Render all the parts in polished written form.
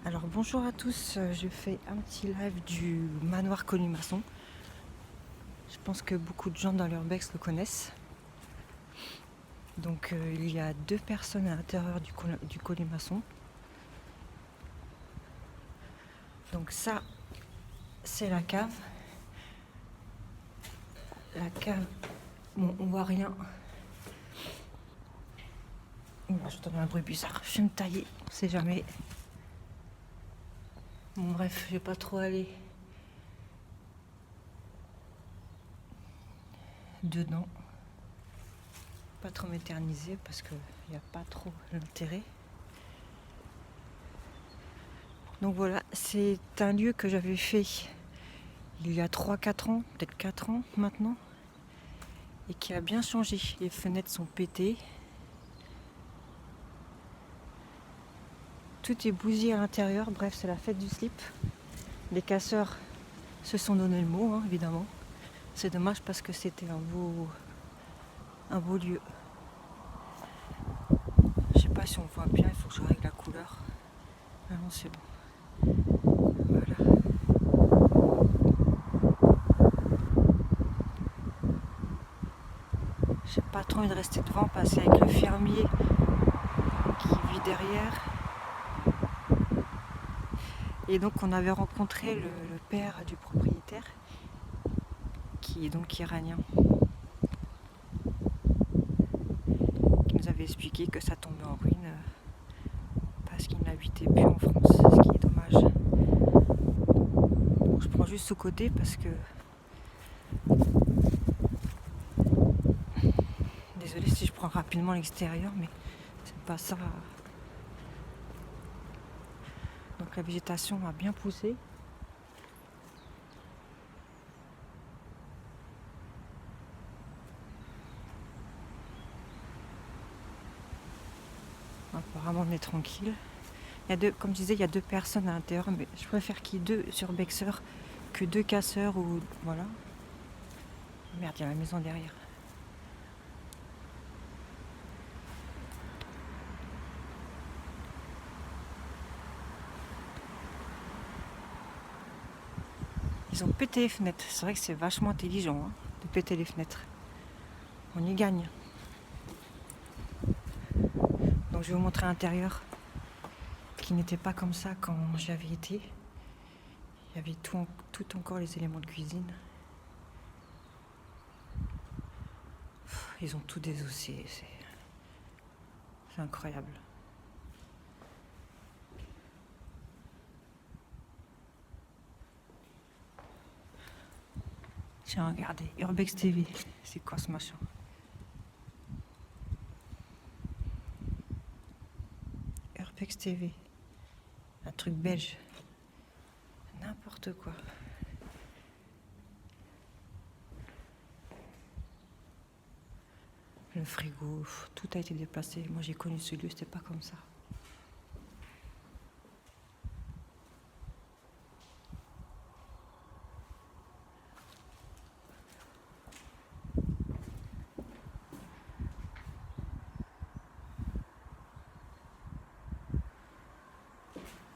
Alors bonjour à tous, je fais un petit live du manoir Colimaçon. Je pense que beaucoup de gens dans l'urbex le connaissent. Donc il y a 2 personnes à l'intérieur du Colimaçon. Donc ça, c'est la cave. La cave, bon, on voit rien. J'entends un bruit bizarre, je viens de tailler, on sait jamais. Bon bref, je vais pas trop aller dedans. Pas trop m'éterniser parce qu'il n'y a pas trop d'intérêt. Donc voilà, c'est un lieu que j'avais fait il y a 3-4 ans, peut-être 4 ans maintenant, et qui a bien changé. Les fenêtres sont pétées. Tout est bousillé à l'intérieur, bref, c'est la fête du slip. Les casseurs se sont donné le mot, hein, évidemment. C'est dommage parce que c'était un beau lieu. Je sais pas si on voit bien, il faut que je règle la couleur. Ah non, c'est bon. Voilà. J'ai pas trop envie de rester devant parce qu'avec le fermier qui vit derrière. Et donc on avait rencontré le père du propriétaire qui est donc iranien, qui nous avait expliqué que ça tombait en ruine parce qu'il n'habitait plus en France, ce qui est dommage. Bon, je prends juste ce côté parce que désolée si je prends rapidement l'extérieur, mais c'est pas ça. Donc la végétation a bien poussé. Apparemment on est tranquille. Comme je disais, il y a 2 personnes à l'intérieur, mais je préfère qu'il y ait 2 surbexeurs que 2 casseurs ou voilà. Merde, il y a la maison derrière. Ils ont pété les fenêtres. C'est vrai que c'est vachement intelligent hein, de péter les fenêtres. On y gagne. Donc je vais vous montrer l'intérieur qui n'était pas comme ça quand j'y avais été. Il y avait tout encore les éléments de cuisine. Ils ont tout désossé. C'est incroyable. Tiens, regardez, Urbex TV. C'est quoi ce machin? Urbex TV. Un truc belge. N'importe quoi. Le frigo, tout a été déplacé. Moi j'ai connu ce lieu, c'était pas comme ça.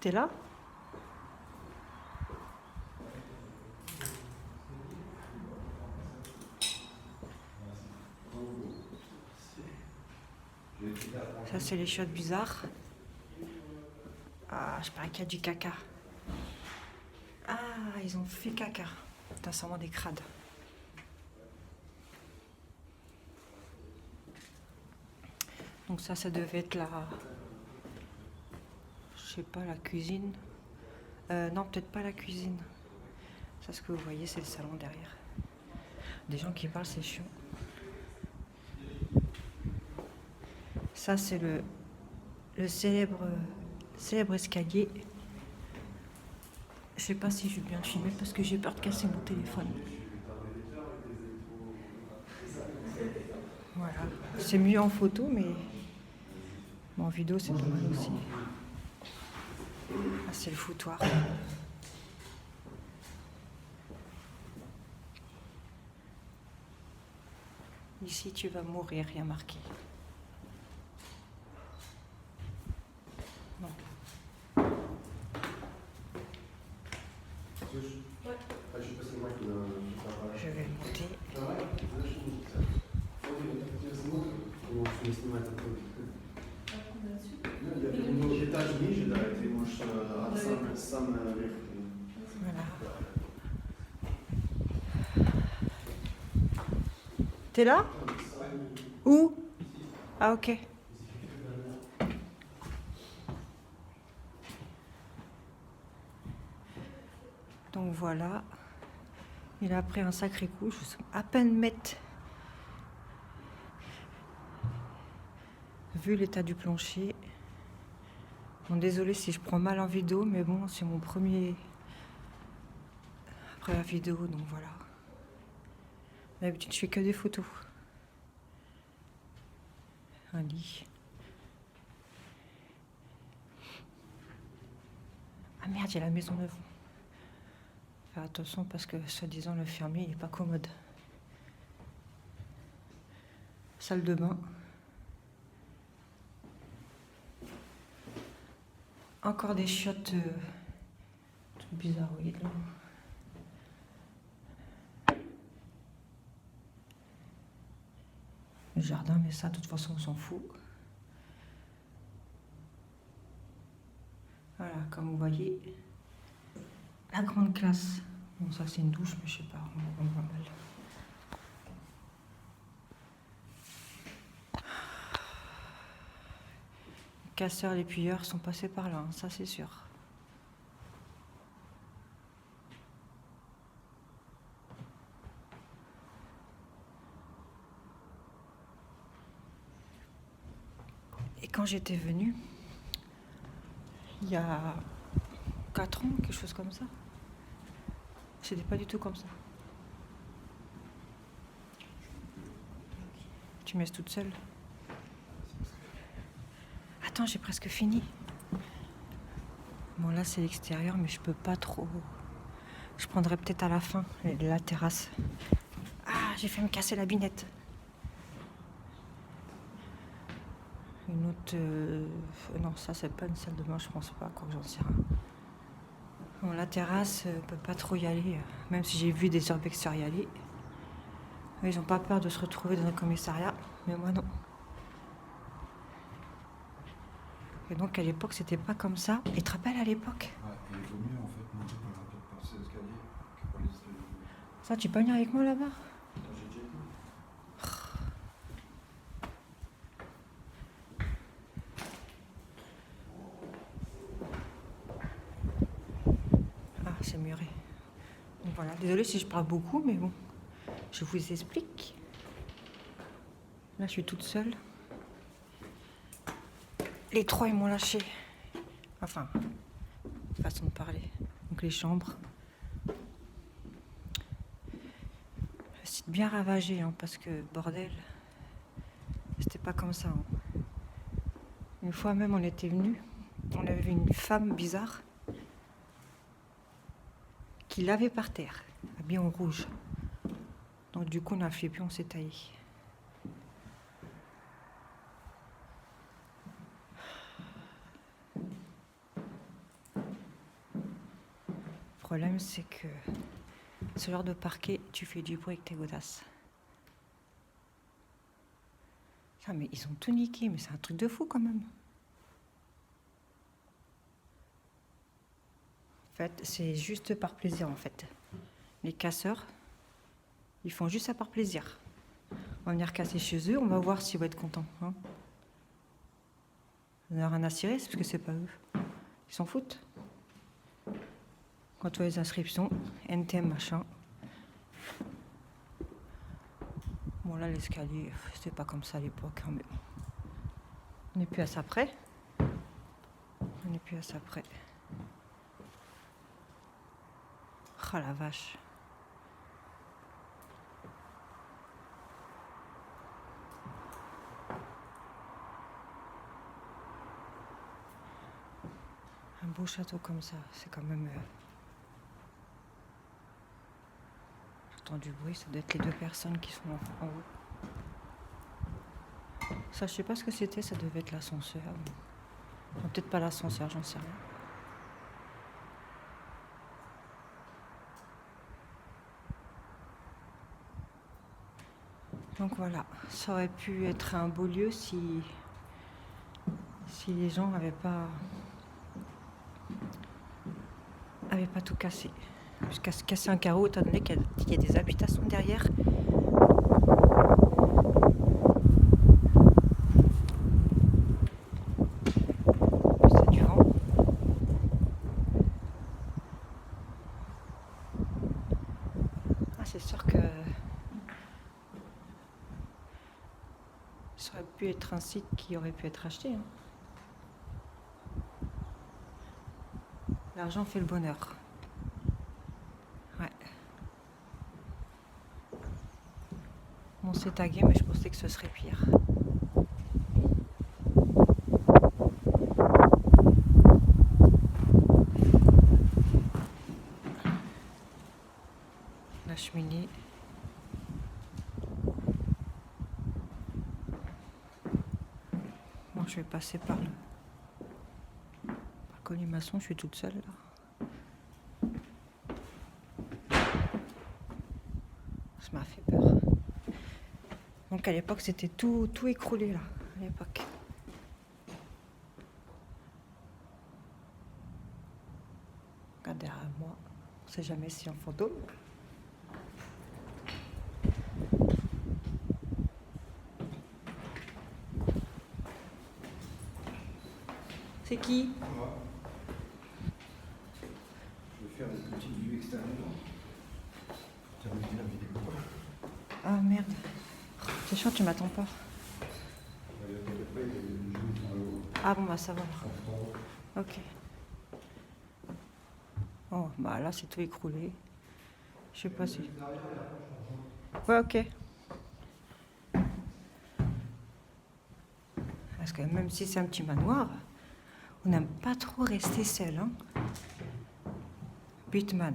T'es là? Ça c'est les chiottes bizarres. Ah, je parie qu'il y a du caca. Ah, ils ont fait caca. Putain, c'est vraiment des crades. Donc ça devait être je sais pas, la cuisine. Non, peut-être pas la cuisine. Ça, ce que vous voyez, c'est le salon derrière. Des gens qui parlent, c'est chiant. Ça, c'est le célèbre escalier. Je sais pas si je vais bien filmer parce que j'ai peur de casser mon téléphone. Voilà. C'est mieux en photo, mais en vidéo, c'est pas mal aussi. Ah, c'est le foutoir. Ici, tu vas mourir, il y a marqué. Bon. Je vais monter. Voilà. T'es là? Où? Ah ok. Donc voilà. Il a pris un sacré coup. Je sais à peine mettre. Vu l'état du plancher. Bon, désolé si je prends mal en vidéo, mais bon, c'est mon première vidéo, donc voilà. D'habitude, je fais que des photos. Un lit. Ah merde, il y a la maison devant. Faire attention parce que, soi-disant, le fermier, il est pas commode. Salle de bain. Encore des chiottes tout bizarroïdes là. Le jardin, mais ça, de toute façon, on s'en fout. Voilà, comme vous voyez, la grande classe. Bon, ça, c'est une douche, mais je sais pas, on voit mal. Les casseurs, les pilleurs sont passés par là, hein, ça, c'est sûr. Et quand j'étais venue, il y a 4 ans, quelque chose comme ça, c'était pas du tout comme ça. Tu me laisses toute seule? Attends, j'ai presque fini. Bon, là, c'est l'extérieur, mais je peux pas trop. Je prendrai peut-être à la fin, la terrasse. Ah, j'ai fait me casser la binette. Une autre... non, ça, c'est pas une salle de bain, je pense pas, quoi que j'en sais rien. Bon, la terrasse, on peut pas trop y aller, même si j'ai vu des urbexeurs y aller. Ils ont pas peur de se retrouver dans un commissariat, mais moi, non. Et donc, à l'époque, c'était pas comme ça. Et tu te rappelles, à l'époque? Ouais, il vaut mieux, en fait, monter par ces escaliers que par les escaliers. Ça, tu peux venir avec moi, là-bas? J'ai déjà dit. Ah, c'est muré. Donc voilà, désolée si je parle beaucoup, mais bon, je vous explique. Là, je suis toute seule. Les 3, ils m'ont lâché. Enfin, façon de parler. Donc les chambres. Le site bien ravagé, hein, parce que, bordel, c'était pas comme ça. Hein. Une fois même, on était venus, on avait vu une femme bizarre qui lavait par terre, habillée en rouge. Donc du coup, on a fait puis on s'est taillé. Le problème, c'est que ce genre de parquet, tu fais du bruit avec tes godasses. Ah, mais ils ont tout niqué, mais c'est un truc de fou quand même. En fait, c'est juste par plaisir en fait. Les casseurs, ils font juste ça par plaisir. On va venir casser chez eux, on va voir s'ils vont être contents. Hein. On n'a rien à cirer, c'est parce que c'est pas eux. Ils s'en foutent. Quand tu vois les inscriptions, NTM machin. Bon là l'escalier, c'était pas comme ça à l'époque, hein, mais bon. On n'est plus à ça près. On n'est plus à ça près. Oh la vache. Un beau château comme ça, c'est quand même... J'entends du bruit, ça doit être les 2 personnes qui sont en haut. Ça, je sais pas ce que c'était, ça devait être l'ascenseur. Peut-être pas l'ascenseur, j'en sais rien. Donc voilà, ça aurait pu être un beau lieu si les gens n'avaient pas tout cassé. Jusqu'à se casser un carreau, étant donné qu'il y a des habitations derrière. C'est du vent. Ah, c'est sûr que ça aurait pu être un site qui aurait pu être acheté. Hein. L'argent fait le bonheur. Ouais. On s'est tagué, mais je pensais que ce serait pire. La cheminée. Bon, je vais passer par le colimaçon, je suis toute seule là. Ça m'a fait peur. Donc à l'époque, c'était tout écroulé là, à l'époque. Regarde derrière moi, on sait jamais si un fantôme. C'est qui? Moi, je vais faire une petite vue extérieure. Terminer la vidéo. Ah merde. C'est chiant, tu m'attends pas. Ah bon, bah ça va. Ok. Oh, bah là, c'est tout écroulé. Je sais pas si... Ouais, ok. Parce que même si c'est un petit manoir, on n'aime pas trop rester seul, hein. Bitman.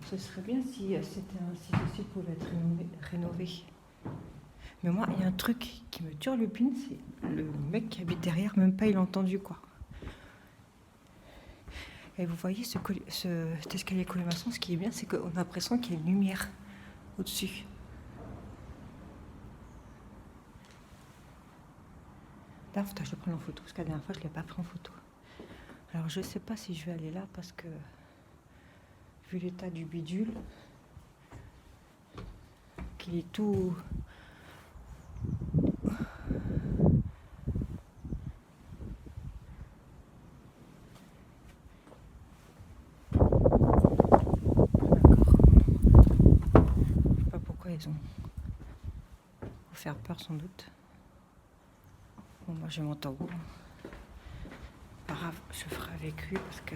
Ce serait bien si ceci pouvait être rénové. Mais moi, il y a un truc qui me turlupine, c'est le mec qui habite derrière, même pas il a entendu quoi. Et vous voyez cet escalier colimaçon, ce qui est bien, c'est qu'on a l'impression qu'il y a une lumière au-dessus. Là, je vais prendre en photo, parce que la dernière fois, je ne l'ai pas pris en photo. Alors, je ne sais pas si je vais aller là, parce que, vu l'état du bidule, qu'il est tout... Ils ont pour faire peur sans doute. Bon, moi je monte en haut. Pas grave, je ferai avec lui parce que.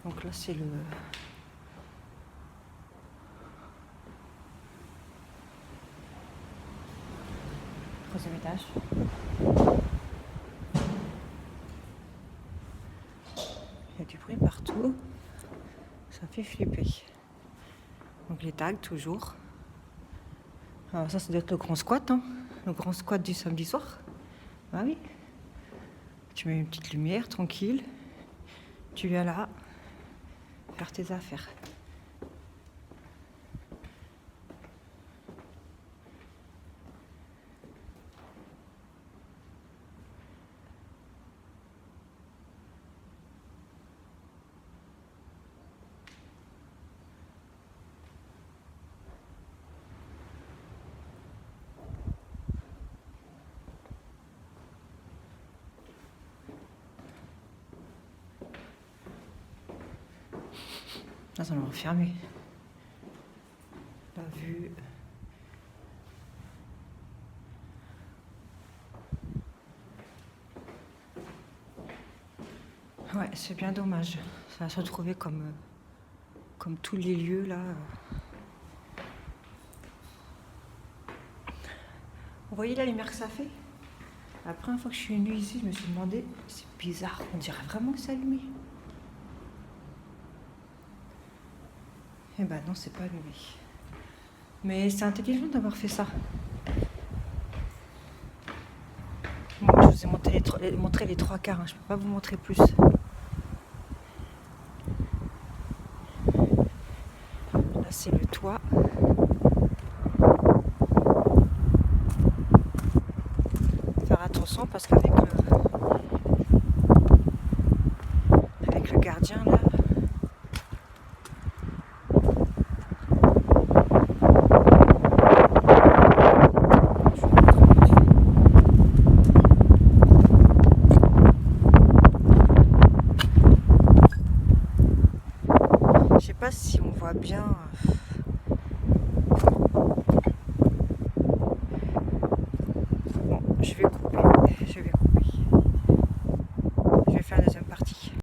Donc là c'est le. Troisième étage. Il y a du bruit partout. Ça fait flipper. Donc les tags toujours. Alors ça doit être le grand squat, hein. Le grand squat du samedi soir. Ah oui. Tu mets une petite lumière, tranquille. Tu viens là, faire tes affaires. Là, ça m'a enfermé. La vue. Ouais, c'est bien dommage. Ça va se retrouver comme tous les lieux là. Vous voyez la lumière que ça fait? La première fois que je suis venue ici, je me suis demandé, c'est bizarre, on dirait vraiment que c'est allumé. Eh ben non, c'est pas allumé. Mais c'est intelligent d'avoir fait ça. Bon, je vous ai montré les trois quarts, hein. Je peux pas vous montrer plus. Là, c'est le toit. Faire attention parce qu'avec le gardien là. Je sais pas si on voit bien. Bon, je vais